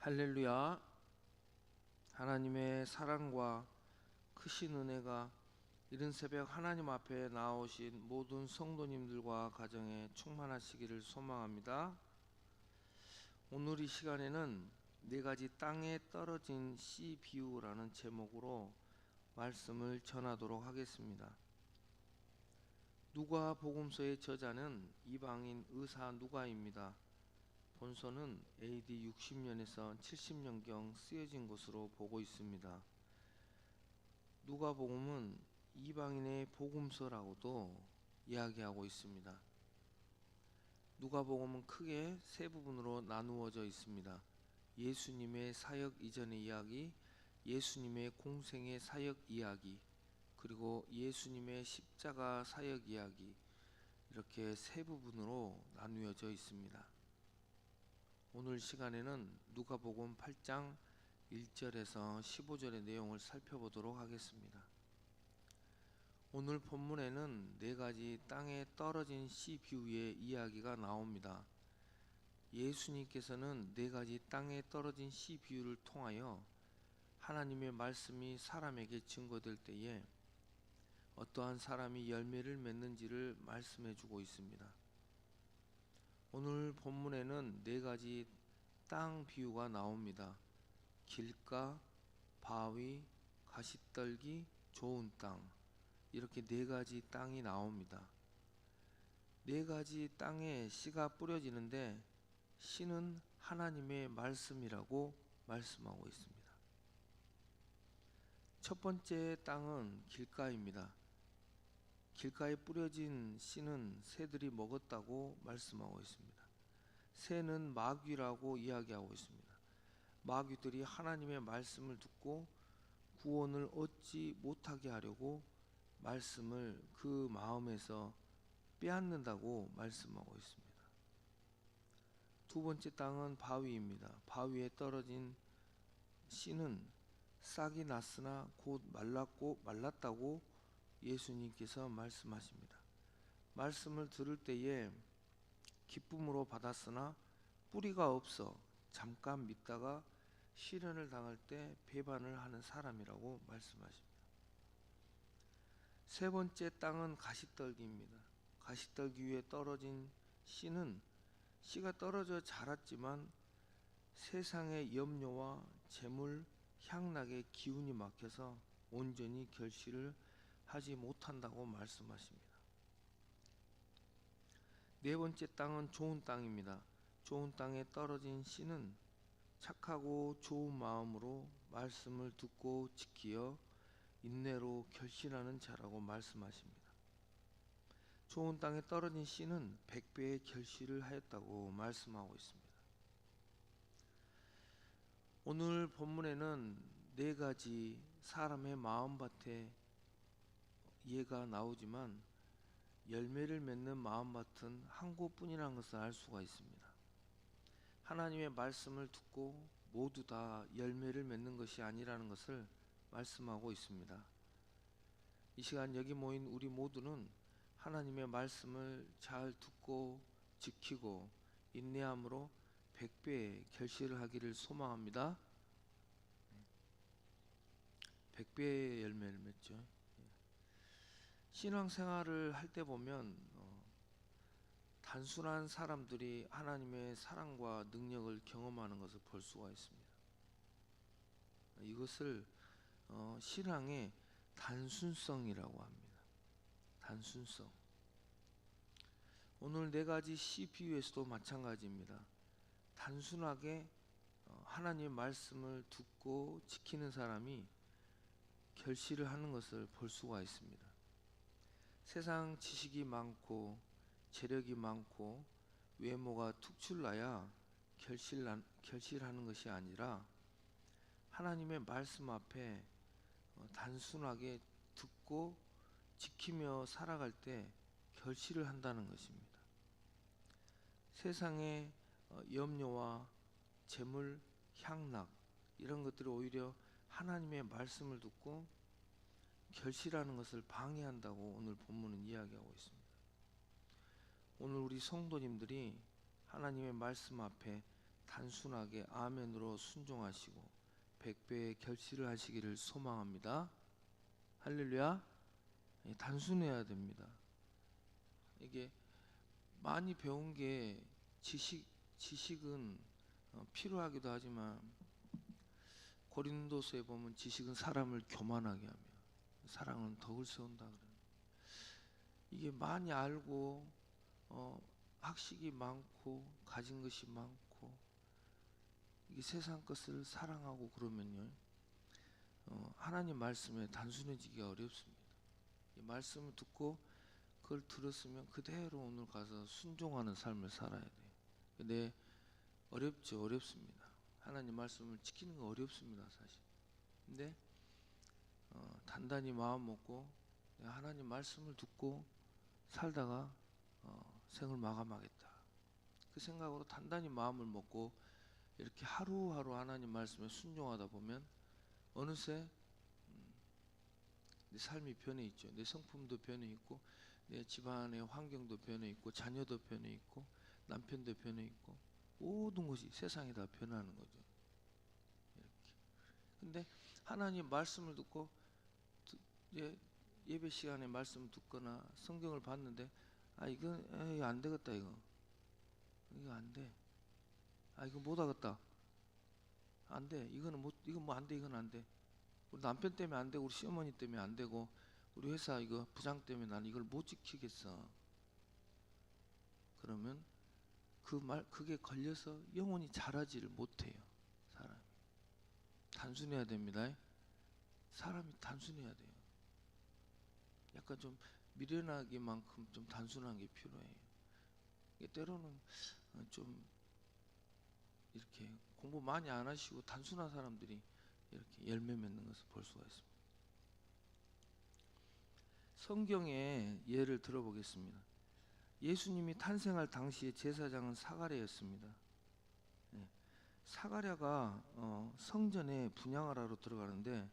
할렐루야. 하나님의 사랑과 크신 은혜가 이른 새벽 하나님 앞에 나오신 모든 성도님들과 가정에 충만하시기를 소망합니다. 오늘 이 시간에는 네 가지 땅에 떨어진 씨 비유라는 제목으로 말씀을 전하도록 하겠습니다. 누가복음서의 저자는 이방인 의사 누가입니다. 본서는 AD 60년에서 70년경 쓰여진 것으로 보고 있습니다. 누가복음은 이방인의 복음서라고도 이야기하고 있습니다. 누가복음은 크게 세 부분으로 나누어져 있습니다. 예수님의 사역 이전의 이야기, 예수님의 공생의 사역 이야기, 그리고 예수님의 십자가 사역 이야기, 이렇게 세 부분으로 나누어져 있습니다. 오늘 시간에는 누가복음 8장 1절에서 15절의 내용을 살펴보도록 하겠습니다. 오늘 본문에는 네 가지 땅에 떨어진 씨 비유의 이야기가 나옵니다. 예수님께서는 네 가지 땅에 떨어진 씨 비유를 통하여 하나님의 말씀이 사람에게 증거될 때에 어떠한 사람이 열매를 맺는지를 말씀해 주고 있습니다. 오늘 본문에는 네 가지 땅 비유가 나옵니다. 길가, 바위, 가시떨기, 좋은 땅, 이렇게 네 가지 땅이 나옵니다. 네 가지 땅에 씨가 뿌려지는데 씨는 하나님의 말씀이라고 말씀하고 있습니다. 첫 번째 땅은 길가입니다. 길가에 뿌려진 씨는 새들이 먹었다고 말씀하고 있습니다. 새는 마귀라고 이야기하고 있습니다. 마귀들이 하나님의 말씀을 듣고 구원을 얻지 못하게 하려고 말씀을 그 마음에서 빼앗는다고 말씀하고 있습니다. 두 번째 땅은 바위입니다. 바위에 떨어진 씨는 싹이 났으나 곧 말랐다고 예수님께서 말씀하십니다. 말씀을 들을 때에 기쁨으로 받았으나 뿌리가 없어 잠깐 믿다가 시련을 당할 때 배반을 하는 사람이라고 말씀하십니다. 세 번째 땅은 가시떨기입니다. 가시떨기 위에 떨어진 씨는 씨가 떨어져 자랐지만 세상의 염려와 재물, 향락의 기운이 막혀서 온전히 결실을 하지 못한다고 말씀하십니다. 네 번째 땅은 좋은 땅입니다. 좋은 땅에 떨어진 씨는 착하고 좋은 마음으로 말씀을 듣고 지키어 인내로 결실하는 자라고 말씀하십니다. 좋은 땅에 떨어진 씨는 100배의 결실을 하였다고 말씀하고 있습니다. 오늘 본문에는 네 가지 사람의 마음밭에 예가 나오지만 열매를 맺는 마음밭은 한 곳뿐이라는 것을 알 수가 있습니다. 하나님의 말씀을 듣고 모두 다 열매를 맺는 것이 아니라는 것을 말씀하고 있습니다. 이 시간 여기 모인 우리 모두는 하나님의 말씀을 잘 듣고 지키고 인내함으로 100배의 결실을 하기를 소망합니다. 100배의 열매를 맺죠. 신앙생활을 할 때 보면 단순한 사람들이 하나님의 사랑과 능력을 경험하는 것을 볼 수가 있습니다. 이것을 신앙의 단순성이라고 합니다. 단순성. 오늘 네 가지 씨 비유에서도 마찬가지입니다. 단순하게 하나님의 말씀을 듣고 지키는 사람이 결실을 하는 것을 볼 수가 있습니다. 세상 지식이 많고 재력이 많고 외모가 특출나야 결실하는 것이 아니라 하나님의 말씀 앞에 단순하게 듣고 지키며 살아갈 때 결실을 한다는 것입니다. 세상의 염려와 재물, 향락 이런 것들이 오히려 하나님의 말씀을 듣고 결실하는 것을 방해한다고 오늘 본문은 이야기하고 있습니다. 오늘 우리 성도님들이 하나님의 말씀 앞에 단순하게 아멘으로 순종하시고 100배의 결실을 하시기를 소망합니다. 할렐루야. 단순해야 됩니다. 이게 많이 배운 게 지식은 필요하기도 하지만 고린도서에 보면 지식은 사람을 교만하게 하며 사랑은 덕을 세운다 그래요. 이게 많이 알고 학식이 많고 가진 것이 많고 이게 세상 것을 사랑하고 그러면요 하나님 말씀에 단순해지기가 어렵습니다. 이 말씀을 듣고 그걸 들었으면 그대로 오늘 가서 순종하는 삶을 살아야 돼요. 근데 어렵죠. 어렵습니다. 하나님 말씀을 지키는 거 어렵습니다, 사실. 근데 단단히 마음 먹고 하나님 말씀을 듣고 살다가 생을 마감하겠다. 그 생각으로 단단히 마음을 먹고 이렇게 하루하루 하나님 말씀에 순종하다 보면 어느새 내 삶이 변해 있죠. 내 성품도 변해 있고 내 집안의 환경도 변해 있고 자녀도 변해 있고 남편도 변해 있고 모든 것이 세상이 다 변하는 거죠. 이렇게. 근데 하나님 말씀을 듣고 이제 예배 시간에 말씀을 듣거나 성경을 봤는데 이거 안 되겠다 이거 안 돼. 이거 못 하겠다. 안 돼. 이거는 이건 뭐 안 돼. 이건 안 돼. 우리 남편 때문에 안 되고 우리 시어머니 때문에 안 되고 우리 회사 이거 부장 때문에 난 이걸 못 지키겠어. 그러면 그게 걸려서 영원히 자라지를 못해요. 사람이 단순해야 됩니다. 사람이 단순해야 돼요. 약간 좀 미련하기만큼 좀 단순한 게 필요해요. 때로는 좀 이렇게 공부 많이 안 하시고 단순한 사람들이 이렇게 열매 맺는 것을 볼 수가 있습니다. 성경의 예를 들어보겠습니다. 예수님이 탄생할 당시의 제사장은 사가랴였습니다. 사가랴가 성전에 분향을 하러 들어가는데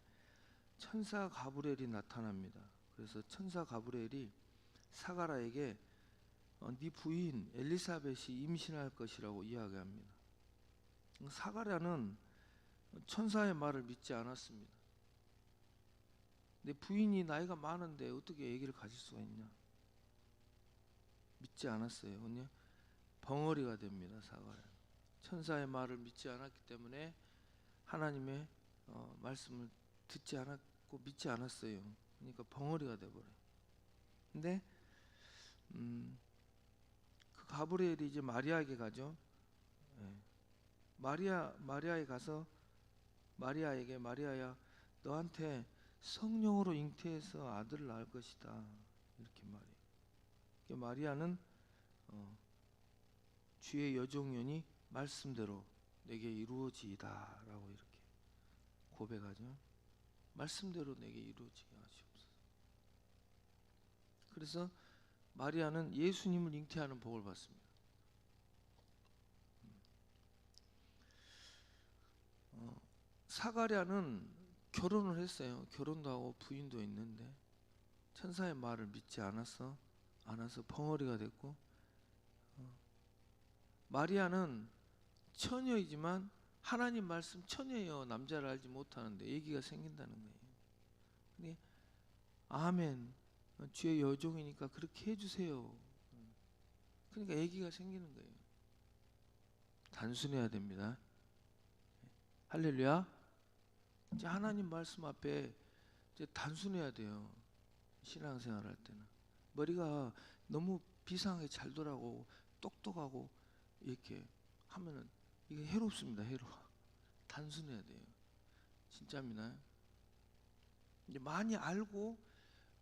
천사 가브리엘이 나타납니다. 그래서 천사 가브리엘이 사가랴에게 네 부인 엘리사벳이 임신할 것이라고 이야기합니다. 사가랴는 천사의 말을 믿지 않았습니다. 내 부인이 나이가 많은데 어떻게 아기를 가질 수가 있냐? 믿지 않았어요. 근데 벙어리가 됩니다. 사가랴. 천사의 말을 믿지 않았기 때문에 하나님의 말씀을 듣지 않았고 믿지 않았어요. 그러니까 벙어리가 돼버려요. 근데 그 가브리엘이 이제 마리아에게 가죠. 마리아에 가서 마리아에게 마리아야 너한테 성령으로 잉태해서 아들을 낳을 것이다 이렇게 말해요. 마리아는 주의 여종연이 말씀대로 내게 이루어지이다 라고 이렇게 고백하죠. 말씀대로 내게 이루어지게 하시옵소서. 그래서 마리아는 예수님을 잉태하는 복을 받습니다. 사가랴는 결혼을 했어요. 결혼도 하고 부인도 있는데 천사의 말을 믿지 않아서 벙어리가 됐고 마리아는 처녀이지만 하나님 말씀 처녀예요. 남자를 알지 못하는데 아기가 생긴다는 거예요. 근데 아멘 주의 여종이니까 그렇게 해주세요. 그러니까 아기가 생기는 거예요. 단순해야 됩니다. 할렐루야. 이제 하나님 말씀 앞에 이제 단순해야 돼요. 신앙생활 할 때는 머리가 너무 비상하게 잘 돌아가고 똑똑하고 이렇게 하면은 이게 해롭습니다. 해로워. 단순해야 돼요. 진짜입니다. 이제 많이 알고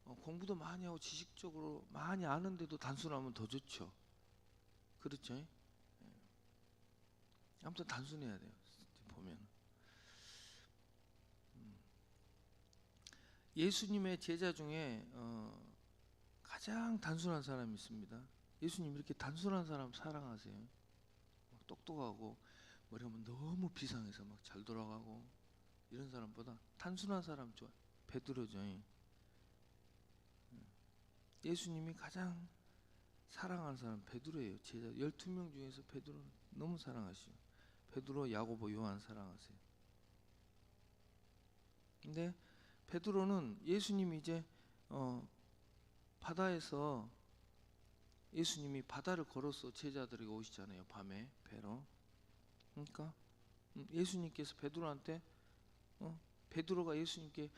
공부도 많이 하고 지식적으로 많이 아는데도 단순하면 더 좋죠. 그렇죠? 아무튼 단순해야 돼요. 보면 예수님의 제자 중에 가장 단순한 사람이 있습니다. 예수님 이렇게 단순한 사람 사랑하세요. 똑똑하고 머리가 너무 비상해서 막 잘 돌아가고 이런 사람보다 단순한 사람 좋아. 베드로죠. 예수님이 가장 사랑하는 사람 베드로예요. 제자 12명 중에서 베드로는 너무 사랑하시죠. 베드로, 야고보, 요한 사랑하세요. 근데 베드로는 예수님이 이제 바다에서 예수님이 바다를 걸어서 제자들에게 오시잖아요. 밤에 배로. 그러니까 예수님께서 베드로한테 베드로가 예수님께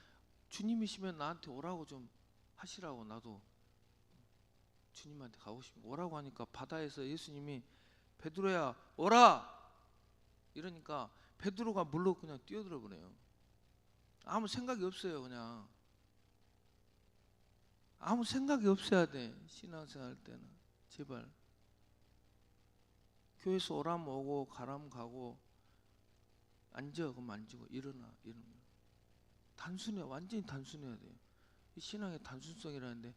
주님이시면 나한테 오라고 좀 하시라고, 나도 주님한테 가고 싶어 오라고 하니까 바다에서 예수님이 베드로야 오라 이러니까 베드로가 물로 그냥 뛰어들어 버려요. 아무 생각이 없어요. 그냥 아무 생각이 없어야 돼. 신앙생활 할 때는 제발 교회에서 오라면 오고 가라면 가고 앉아 그럼 앉고 일어나 이러면 단순해. 완전히 단순해야 돼요. 이 신앙의 단순성이라는데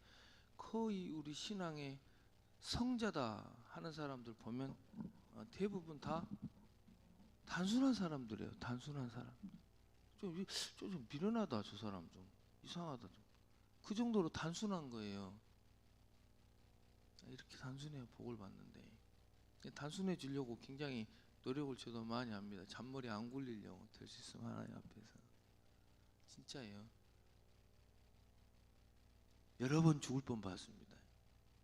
거의 우리 신앙의 성자다 하는 사람들 보면 대부분 다 단순한 사람들이에요. 단순한 사람. 좀 미련하다 저 사람 좀 이상하다 좀. 그 정도로 단순한 거예요. 이렇게 단순해야 복을 받는데 단순해지려고 굉장히 노력을 저도 많이 합니다. 잔머리 안 굴리려고 될 수 있으면 하나님 앞에서 진짜예요. 여러 번 죽을 뻔 봤습니다.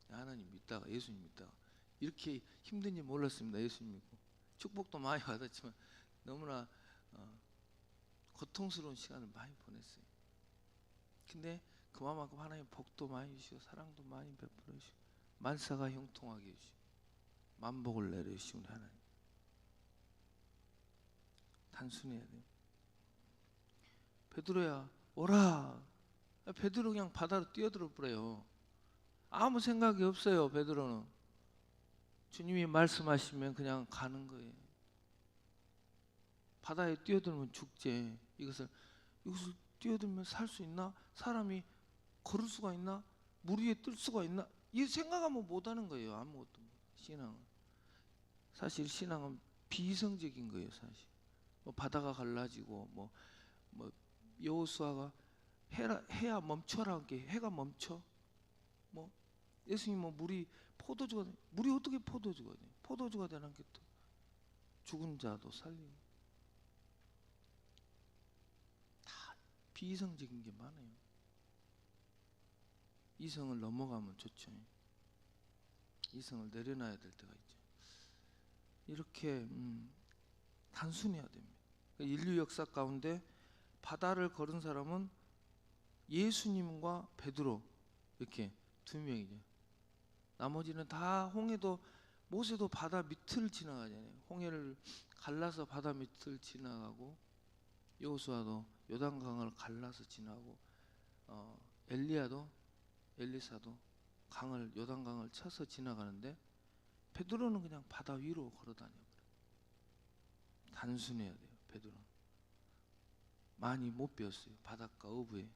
하나님 믿다가 예수님 믿다가 이렇게 힘든지 몰랐습니다. 예수님 믿고 축복도 많이 받았지만 너무나 고통스러운 시간을 많이 보냈어요. 근데 그만큼 하나님 복도 많이 주시고 사랑도 많이 베풀어 주시고 만사가 형통하게 해주시고 만복을 내려주시고 우리 하나님 단순해야 돼요. 베드로야 오라. 베드로 그냥 바다로 뛰어들어 버려요. 아무 생각이 없어요. 베드로는 주님이 말씀하시면 그냥 가는 거예요. 바다에 뛰어들면 죽지. 이것을 뛰어들면 살 수 있나? 사람이 걸을 수가 있나? 물 위에 뜰 수가 있나? 이 생각하면 못하는 거예요. 아무것도. 신앙은 사실 신앙은 비이성적인 거예요. 사실 뭐 바다가 갈라지고 뭐 여호수아가 해야 멈춰라 게 해가 멈춰. 뭐 예수님 뭐 물이 포도주가 물이 어떻게 포도주가 돼? 포도주가 되는 게 또 죽은 자도 살리고 다 비이성적인 게 많아요. 이성을 넘어가면 좋죠. 이성을 내려놔야 될 때가 있죠. 이렇게 단순해야 됩니다. 인류 역사 가운데 바다를 걸은 사람은 예수님과 베드로 이렇게 두 명이죠. 나머지는 다 홍해도 모세도 바다 밑을 지나가잖아요. 홍해를 갈라서 바다 밑을 지나가고 여호수아도 요단강을 갈라서 지나고 엘리사도 요단강을 쳐서 지나가는데 베드로는 그냥 바다 위로 걸어다녀요. 단순해야 돼요. 베드로는 많이 못 배웠어요. 바닷가 어부에.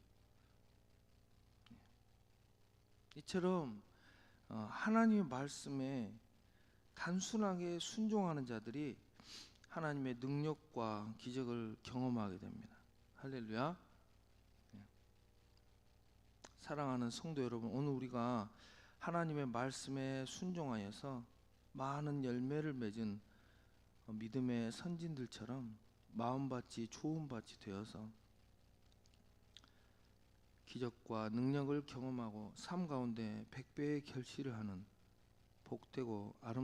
이처럼 하나님의 말씀에 단순하게 순종하는 자들이 하나님의 능력과 기적을 경험하게 됩니다. 할렐루야. 사랑하는 성도 여러분, 오늘 우리가 하나님의 말씀에 순종하여서 많은 열매를 맺은 믿음의 선진들처럼 마음밭이 좋은 밭이 되어서 기적과 능력을 경험하고 삶 가운데 100배의 결실을 하는 복되고 아름다운